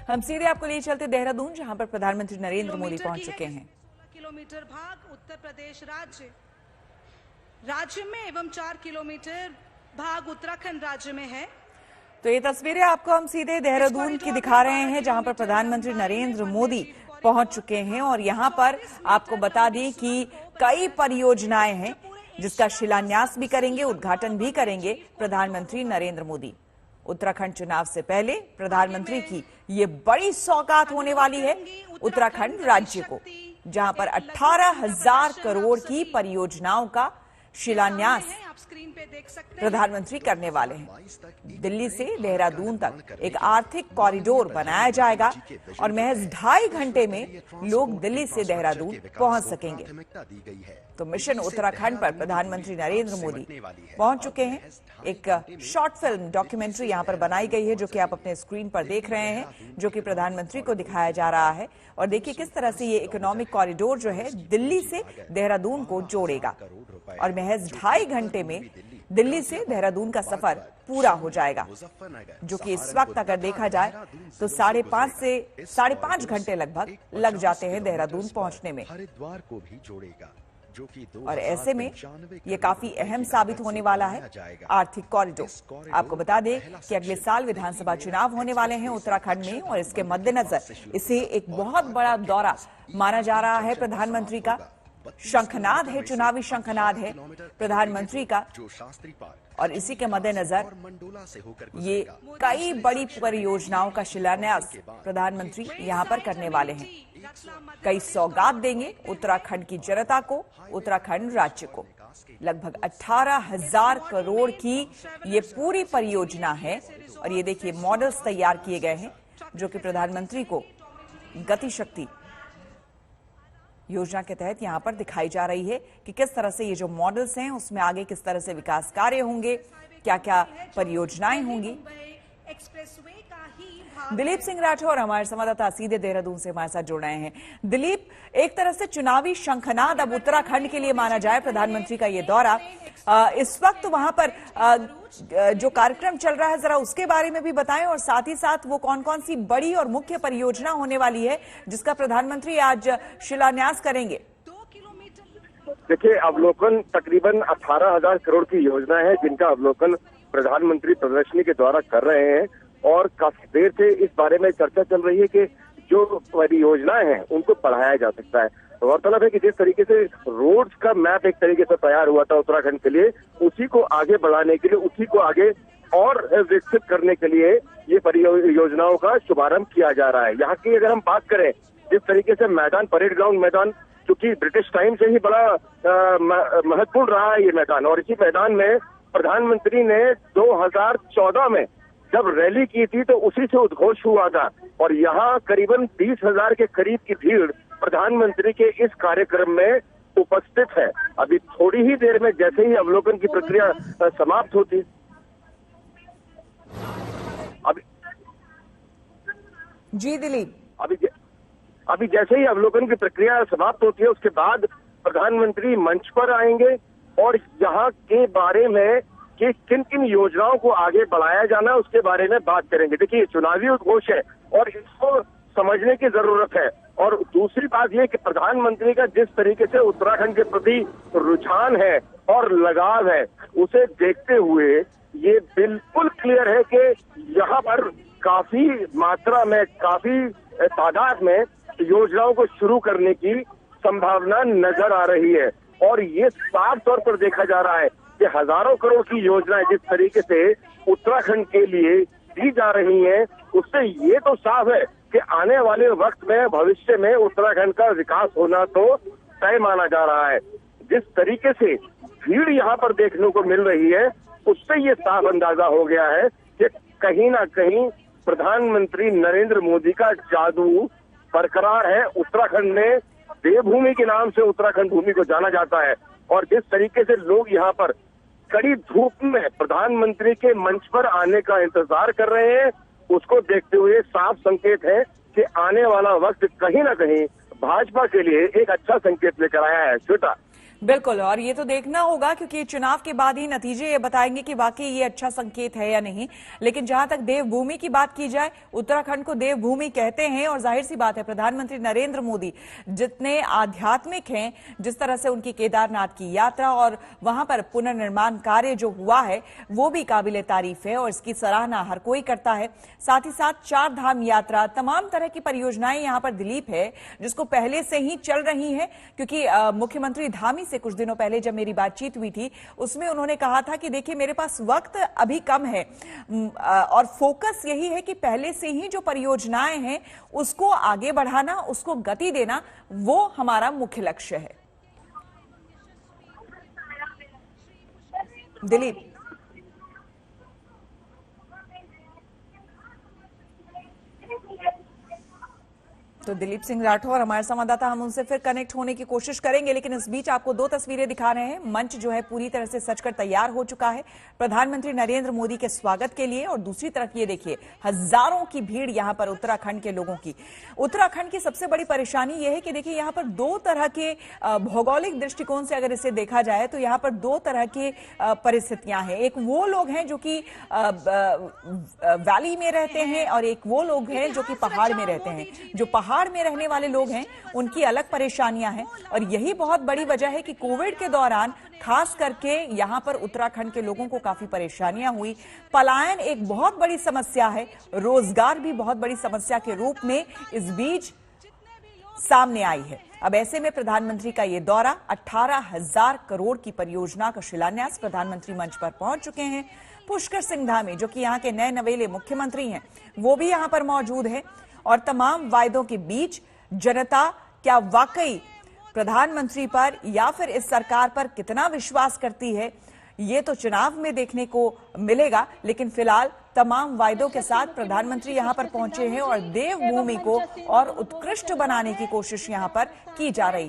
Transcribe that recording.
हम सीधे आपको ले चलते देहरादून, जहां पर प्रधानमंत्री नरेंद्र मोदी पहुंच चुके हैं। किलोमीटर भाग उत्तर प्रदेश राज्य में एवं 4 किलोमीटर भाग उत्तराखंड राज्य में है। तो ये तस्वीरें आपको हम सीधे देहरादून की दिखा रहे हैं, जहां पर प्रधानमंत्री नरेंद्र मोदी पहुंच चुके हैं। और यहां पर आपको बता दें कि कई परियोजनाएं हैं जिसका शिलान्यास भी करेंगे, उद्घाटन भी करेंगे प्रधानमंत्री नरेंद्र मोदी। उत्तराखंड चुनाव से पहले प्रधानमंत्री की ये बड़ी सौगात होने वाली है उत्तराखंड राज्य को, जहां पर 18,000 करोड़ की परियोजनाओं का शिलान्यास प्रधानमंत्री करने वाले हैं। दिल्ली से देहरादून तक एक आर्थिक कॉरिडोर बनाया जाएगा और महज 2.5 घंटे में लोग दिल्ली से देहरादून पहुंच सकेंगे। तो मिशन उत्तराखंड पर प्रधानमंत्री नरेंद्र मोदी पहुंच चुके हैं। एक शॉर्ट फिल्म डॉक्यूमेंट्री यहां पर बनाई गई है, जो कि आप अपने स्क्रीन पर देख रहे हैं, जो कि प्रधानमंत्री को दिखाया जा रहा है। और देखिए किस तरह से ये इकोनॉमिक कॉरिडोर जो है दिल्ली से देहरादून को जोड़ेगा और महज 2.5 घंटे में दिल्ली से देहरादून का सफर पूरा हो जाएगा, जो कि इस वक्त अगर देखा जाए तो 5.5 से 5.5 घंटे लगभग लग जाते हैं देहरादून पहुंचने में। और ऐसे में ये काफी अहम साबित होने वाला है आर्थिक कॉरिडोर। आपको बता दें कि अगले साल विधानसभा चुनाव होने वाले हैं उत्तराखंड में, और इसके मद्देनजर इसे एक बहुत बड़ा दौरा माना जा रहा है प्रधानमंत्री का। शंखनाद है, चुनावी शंखनाद है प्रधानमंत्री का, और इसी के मद्देनजर ये कई बड़ी परियोजनाओं का शिलान्यास प्रधानमंत्री यहां पर करने वाले हैं। कई सौगात देंगे उत्तराखंड की जनता को, उत्तराखंड राज्य को। लगभग 18,000 करोड़ की ये पूरी परियोजना है। और ये देखिए मॉडल्स तैयार किए गए हैं, जो कि प्रधानमंत्री को गति शक्ति योजना के तहत यहां पर दिखाई जा रही है कि किस तरह से ये जो मॉडल्स हैं उसमें आगे किस तरह से विकास कार्य होंगे, क्या क्या परियोजनाएं होंगी। दिलीप सिंह राठौर हमारे संवाददाता सीधे देहरादून से हमारे साथ जुड़ रहे हैं। दिलीप, एक तरह से चुनावी शंखनाद अब उत्तराखंड के लिए माना जाए प्रधानमंत्री का ये दौरा। इस वक्त वहां पर जो कार्यक्रम चल रहा है, जरा उसके बारे में भी बताएं, और साथ ही साथ वो कौन कौन सी बड़ी और मुख्य परियोजना होने वाली है जिसका प्रधानमंत्री आज शिलान्यास करेंगे। देखिए, अवलोकन तकरीबन 18,000 करोड़ की योजना है, जिनका अवलोकन प्रधानमंत्री प्रदर्शनी के द्वारा कर रहे हैं। और काफी देर से इस बारे में चर्चा चल रही है कि जो परियोजनाएं हैं उनको बढ़ाया जा सकता है। गौरतलब है कि जिस तरीके से रोड्स का मैप एक तरीके से तैयार हुआ था उत्तराखंड के लिए, उसी को आगे बढ़ाने के लिए, उसी को आगे और विकसित करने के लिए ये परियोजनाओं का शुभारंभ किया जा रहा है। यहाँ की अगर हम बात करें, जिस तरीके से मैदान, परेड ग्राउंड मैदान, क्योंकि ब्रिटिश टाइम से ही बड़ा महत्वपूर्ण रहा है ये मैदान, और इसी मैदान में प्रधानमंत्री ने 2014 में जब रैली की थी तो उसी से उद्घोष हुआ था। और यहाँ करीबन 20,000 के करीब की भीड़ प्रधानमंत्री के इस कार्यक्रम में उपस्थित है। अभी थोड़ी ही देर में जैसे ही अवलोकन की प्रक्रिया समाप्त होती, अभी जी दिलीप, अभी जैसे ही अवलोकन की प्रक्रिया समाप्त होती है, उसके बाद प्रधानमंत्री मंच पर आएंगे और यहाँ के बारे में कि किन किन योजनाओं को आगे बढ़ाया जाना, उसके बारे में बात करेंगे। देखिए, चुनावी उद्घोष है और इसको समझने की जरूरत है। और दूसरी बात यह कि प्रधानमंत्री का जिस तरीके से उत्तराखंड के प्रति रुझान है और लगाव है, उसे देखते हुए ये बिल्कुल क्लियर है कि यहाँ पर काफी मात्रा में, काफी तादाद में योजनाओं को शुरू करने की संभावना नजर आ रही है। और ये साफ तौर पर देखा जा रहा है कि हजारों करोड़ की योजनाएं जिस तरीके से उत्तराखंड के लिए दी जा रही हैं, उससे ये तो साफ है कि आने वाले वक्त में, भविष्य में उत्तराखंड का विकास होना तो तय माना जा रहा है। जिस तरीके से भीड़ यहाँ पर देखने को मिल रही है, उससे ये साफ अंदाजा हो गया है कि कहीं ना कहीं प्रधानमंत्री नरेंद्र मोदी का जादू बरकरार है। उत्तराखंड में देवभूमि के नाम से उत्तराखंड भूमि को जाना जाता है, और जिस तरीके से लोग यहाँ पर कड़ी धूप में प्रधानमंत्री के मंच पर आने का इंतजार कर रहे हैं, उसको देखते हुए साफ संकेत है कि आने वाला वक्त कहीं ना कहीं भाजपा के लिए एक अच्छा संकेत लेकर आया है। श्वेता, बिल्कुल, और ये तो देखना होगा क्योंकि चुनाव के बाद ही नतीजे ये बताएंगे कि वाकई ये अच्छा संकेत है या नहीं। लेकिन जहां तक देवभूमि की बात की जाए, उत्तराखंड को देवभूमि कहते हैं और जाहिर सी बात है प्रधानमंत्री नरेंद्र मोदी जितने आध्यात्मिक हैं, जिस तरह से उनकी केदारनाथ की यात्रा और वहां पर पुनर्निर्माण कार्य जो हुआ है वो भी काबिले तारीफ है और इसकी सराहना हर कोई करता है। साथ ही साथ 4 धाम यात्रा, तमाम तरह की परियोजनाएं यहां पर दिलीप है जिसको पहले से ही चल रही है, क्योंकि मुख्यमंत्री धामी से कुछ दिनों पहले जब मेरी बातचीत हुई थी उसमें उन्होंने कहा था कि देखिए मेरे पास वक्त अभी कम है और फोकस यही है कि पहले से ही जो परियोजनाएं हैं उसको आगे बढ़ाना, उसको गति देना, वो हमारा मुख्य लक्ष्य है। दिलीप, तो दिलीप सिंह राठौर हमारे संवाददाता, हम उनसे फिर कनेक्ट होने की कोशिश करेंगे, लेकिन इस बीच आपको 2 तस्वीरें दिखा रहे हैं। मंच जो है पूरी तरह से सजकर तैयार हो चुका है प्रधानमंत्री नरेंद्र मोदी के स्वागत के लिए, और दूसरी तरफ ये देखिए हजारों की भीड़ यहां पर उत्तराखंड के लोगों की। उत्तराखंड की सबसे बड़ी परेशानी यह है कि देखिए यहां पर 2 तरह के भौगोलिक दृष्टिकोण से अगर इसे देखा जाए तो यहां पर 2 तरह की परिस्थितियां हैं। एक वो लोग हैं जो कि वैली में रहते हैं और एक वो लोग हैं जो कि पहाड़ में रहते हैं। जो पहाड़ में रहने वाले लोग हैं उनकी अलग परेशानियां हैं, और यही बहुत बड़ी वजह है कि कोविड के दौरान खास करके यहां पर उत्तराखंड के लोगों को काफी परेशानियां हुई। पलायन एक बहुत बड़ी समस्या है, रोजगार भी बहुत बड़ी समस्या के रूप में इस बीच सामने आई है। अब ऐसे में प्रधानमंत्री का ये दौरा, 18,000 करोड़ की परियोजना का शिलान्यास, प्रधानमंत्री मंच पर पहुंच चुके हैं। पुष्कर सिंह धामी जो कि यहाँ के नए नवेले मुख्यमंत्री हैं वो भी यहाँ पर मौजूद है, और तमाम वायदों के बीच जनता क्या वाकई प्रधानमंत्री पर या फिर इस सरकार पर कितना विश्वास करती है ये तो चुनाव में देखने को मिलेगा। लेकिन फिलहाल तमाम वायदों के साथ प्रधानमंत्री यहां पर पहुंचे हैं और देवभूमि को और उत्कृष्ट बनाने की कोशिश यहां पर की जा रही है।